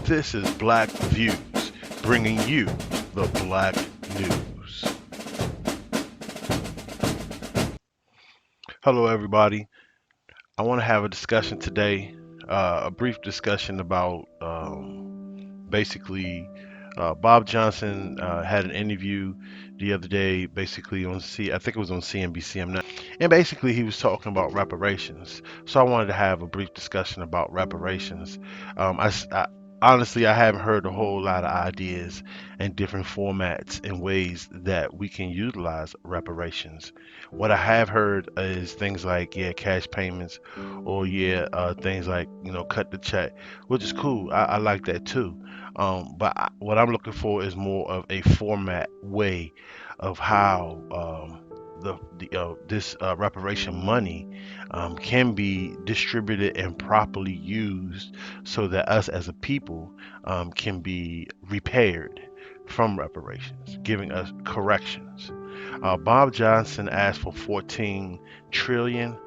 This is Black Views, bringing you the Black News. Hello, everybody. I want to have a discussion today, a brief discussion about basically Bob Johnson had an interview the other day, basically on I think it was on CNBC. And basically he was talking about reparations. So I wanted to have a brief discussion about reparations. Honestly, I haven't heard a whole lot of ideas and different formats and ways that we can utilize reparations. What I have heard is things like, yeah, cash payments, or yeah, things like, cut the check, which is cool. I like that too. What I'm looking for is more of a format way of how the this reparation money can be distributed and properly used so that us as a people can be repaired from reparations, giving us corrections. Bob Johnson asked for 14 trillion,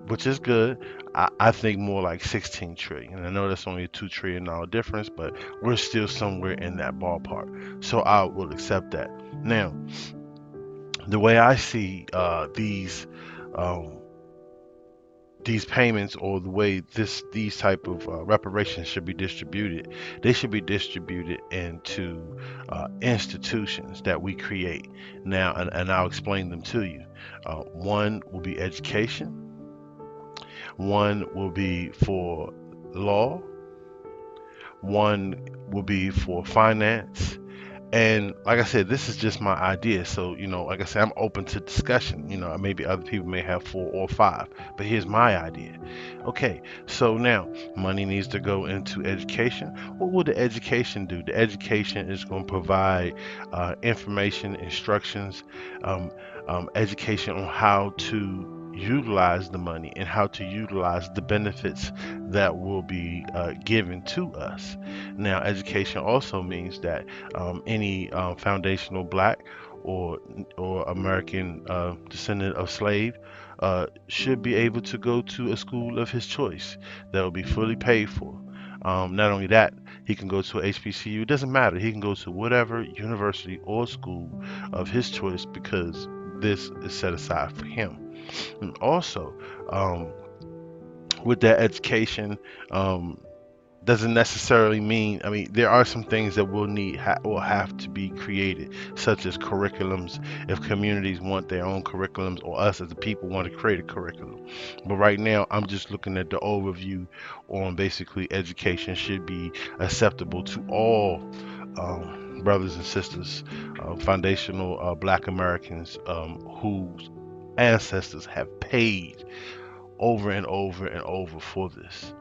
which is good. I think more like 16 trillion. I know that's only a $2 trillion difference, but we're still somewhere in that ballpark. So I will accept that. Now, the way I see um, these payments, or the way these type of reparations should be distributed, they should be distributed into institutions that we create. Now, and I'll explain them to you. One will be education. One will be for law. One will be for finance. And like I said, this is just my idea. So, like I said, I'm open to discussion. Maybe other people may have four or five, but here's my idea. Okay, so now money needs to go into education. What will the education do? The education is going to provide information, instructions, um, education on how to utilize the money and how to utilize the benefits that will be given to us. Now, education also means that any foundational black or American descendant of slave should be able to go to a school of his choice that will be fully paid for. Not only that, he can go to a HBCU. It doesn't matter. He can go to whatever university or school of his choice because this is set aside for him. And also, um, with that education, um, doesn't necessarily mean, I mean, there are some things that will have to be created, such as curriculums, if communities want their own curriculums, or us as a people want to create a curriculum. But right now I'm just looking at the overview on basically education should be acceptable to all brothers and sisters, foundational black Americans whose ancestors have paid over and over and over for this.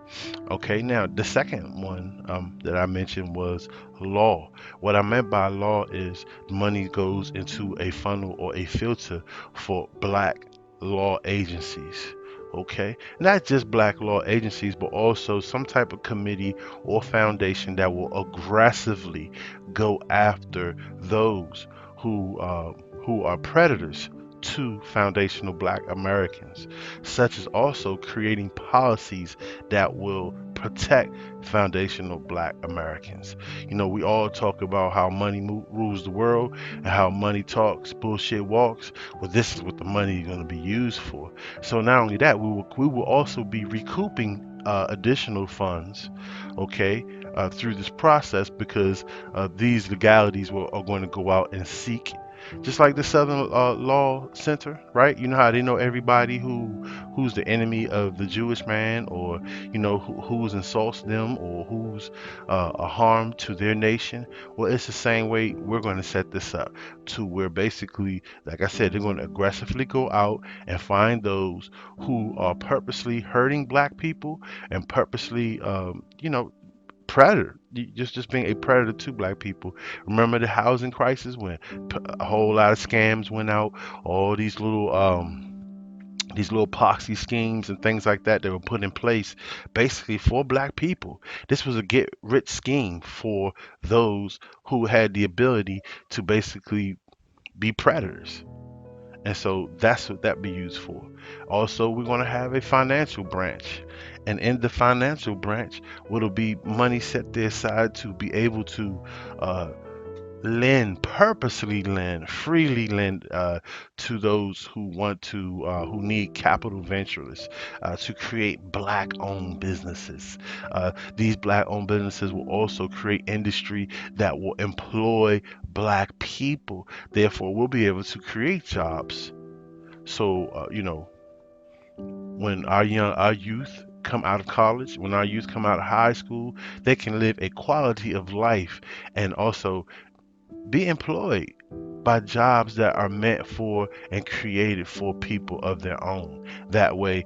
Okay, now the second one that I mentioned was law. What I meant by law is money goes into a funnel or a filter for black law agencies. Okay, not just black law agencies, but also some type of committee or foundation that will aggressively go after those who are predators to foundational black Americans, such as also creating policies that will protect foundational black Americans. We all talk about how money rules the world and how money talks, bullshit walks. Well, this is what the money is going to be used for. So not only that, we will also be recouping additional funds, okay, through this process because these legalities are going to go out and seek, just like the Southern Law Center, right? You know how they know everybody who's the enemy of the Jewish man, or who's insults them, or who's a harm to their nation. Well, it's the same way we're going to set this up, to where basically, like I said, they're going to aggressively go out and find those who are purposely hurting black people and purposely, predator, just being a predator to black people. Remember the housing crisis when a whole lot of scams went out, all these little poxy schemes and things like that were put in place basically for black people. This was a get rich scheme for those who had the ability to basically be predators. And so that's what that be used for. Also, we're going to have a financial branch, And in the financial branch, will be money set there aside to be able to uh, lend, purposely lend, freely lend to those who want to, who need capital ventures to create black-owned businesses. These black-owned businesses will also create industry that will employ black people. Therefore, we'll be able to create jobs. So, when our youth come out of college, when our youth come out of high school, they can live a quality of life and also be employed by jobs that are meant for and created for people of their own. That way,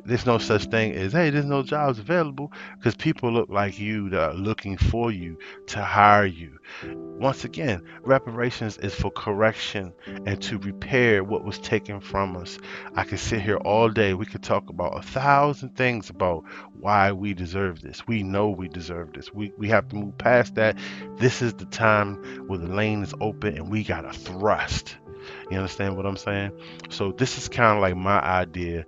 there's no such thing as, hey, there's no jobs available, because people look like you that are looking for you to hire you. Once again, reparations is for correction and to repair what was taken from us. I could sit here all day. We could talk about 1,000 things about why we deserve this. We know we deserve this. We have to move past that. This is the time where the lane is open and we got to thrust. You understand what I'm saying? So this is kind of like my idea,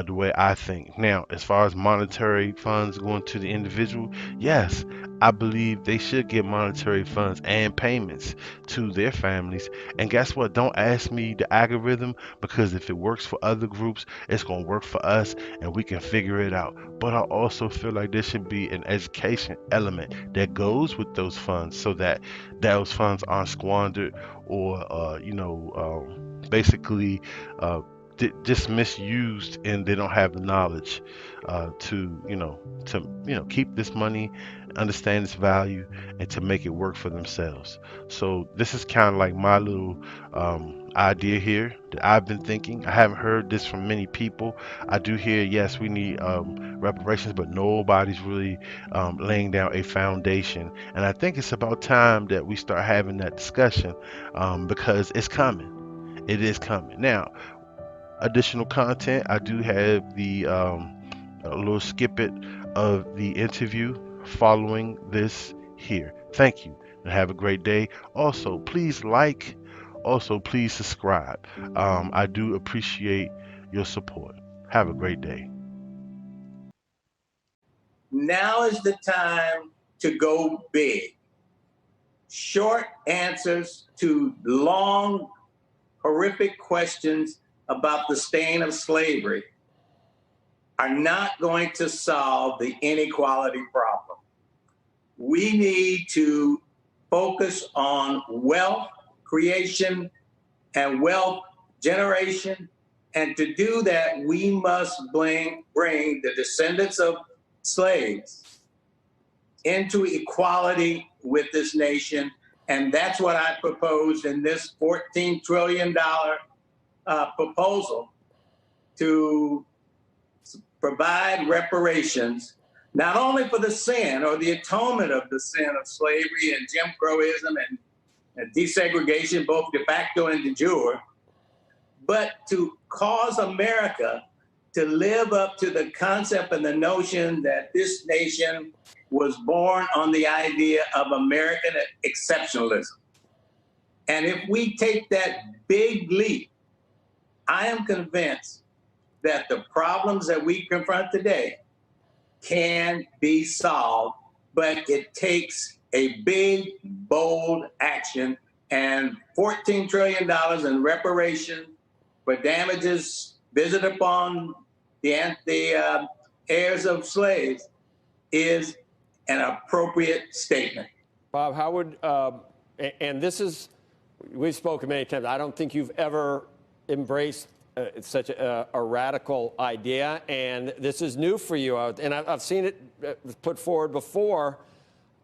the way I think. Now, as far as monetary funds going to the individual, yes, I believe they should get monetary funds and payments to their families. And guess what? Don't ask me the algorithm, because if it works for other groups, it's going to work for us and we can figure it out. But I also feel like there should be an education element that goes with those funds so that those funds aren't squandered or, basically uh, just misused, and they don't have the knowledge to keep this money, understand its value, and to make it work for themselves. So this is kind of like my little idea here that I've been thinking. I haven't heard this from many people. I do hear, yes, we need reparations, but nobody's really laying down a foundation. And I think it's about time that we start having that discussion, because it's coming. It is coming. Now, additional content, I do have the a little snippet of the interview following this here. Thank you and have a great day. Also, please like, also, please subscribe. I do appreciate your support. Have a great day. Now is the time to go big. Short answers to long, horrific questions about the stain of slavery are not going to solve the inequality problem. We need to focus on wealth creation and wealth generation. And to do that, we must bring the descendants of slaves into equality with this nation. And that's what I proposed in this $14 trillion proposal, to provide reparations, not only for the sin or the atonement of the sin of slavery and Jim Crowism and desegregation, both de facto and de jure, but to cause America to live up to the concept and the notion that this nation was born on the idea of American exceptionalism. And if we take that big leap, I am convinced that the problems that we confront today can be solved, but it takes a big, bold action. And $14 trillion in reparation for damages visited upon the heirs of slaves is an appropriate statement. Bob, how would, and this is, we've spoken many times, I don't think you've ever embraced such a radical idea, and this is new for you. And I've seen it put forward before,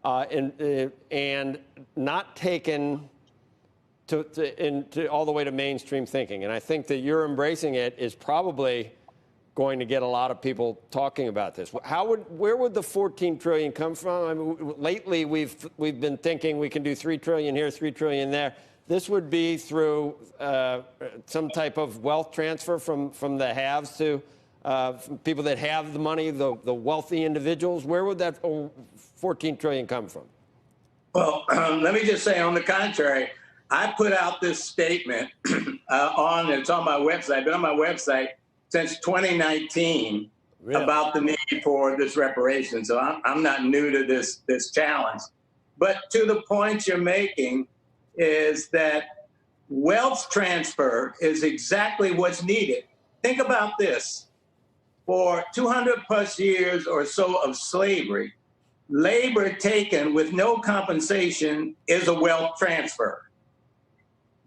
and not taken to all the way to mainstream thinking. And I think that you're embracing it is probably going to get a lot of people talking about this. Where would the 14 trillion come from? I mean, lately we've been thinking we can do 3 trillion here, 3 trillion there. This would be through some type of wealth transfer from the haves to from people that have the money, the wealthy individuals. Where would that 14 trillion come from? Well, let me just say, on the contrary, I put out this statement it's on my website. I've been on my website since 2019. Really? about the need for this reparation. So I'm not new to this challenge. But to the point you're making is that wealth transfer is exactly what's needed. Think about this. For 200 plus years or so of slavery, labor taken with no compensation is a wealth transfer.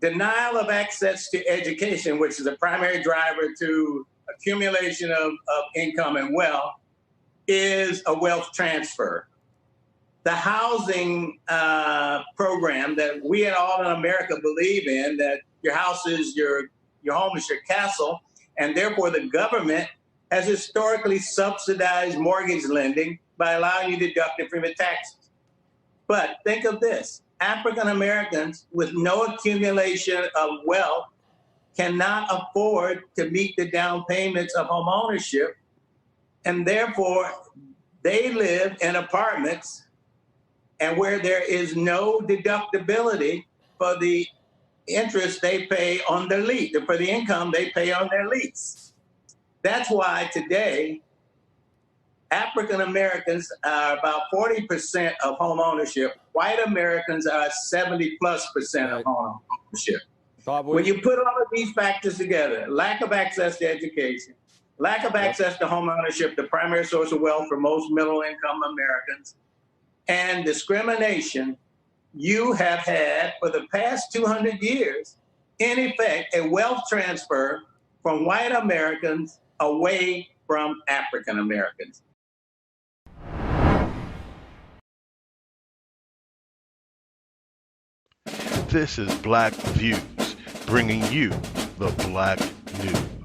Denial of access to education, which is a primary driver to accumulation of income and wealth, is a wealth transfer. The housing program that we and all in America believe in, that your house is your home is your castle, and therefore the government has historically subsidized mortgage lending by allowing you to deduct it from your taxes. But think of this. African Americans with no accumulation of wealth cannot afford to meet the down payments of home ownership, and therefore they live in apartments and where there is no deductibility for the interest they pay on their lease, for the income they pay on their lease. That's why today African Americans are about 40% of home ownership. White Americans are 70+% of home ownership. Bob, when you put all of these factors together, lack of access to education, lack of access to home ownership, the primary source of wealth for most middle income Americans, and discrimination, you have had for the past 200 years, in effect, a wealth transfer from white Americans away from African Americans. This is Black Views, bringing you the Black News.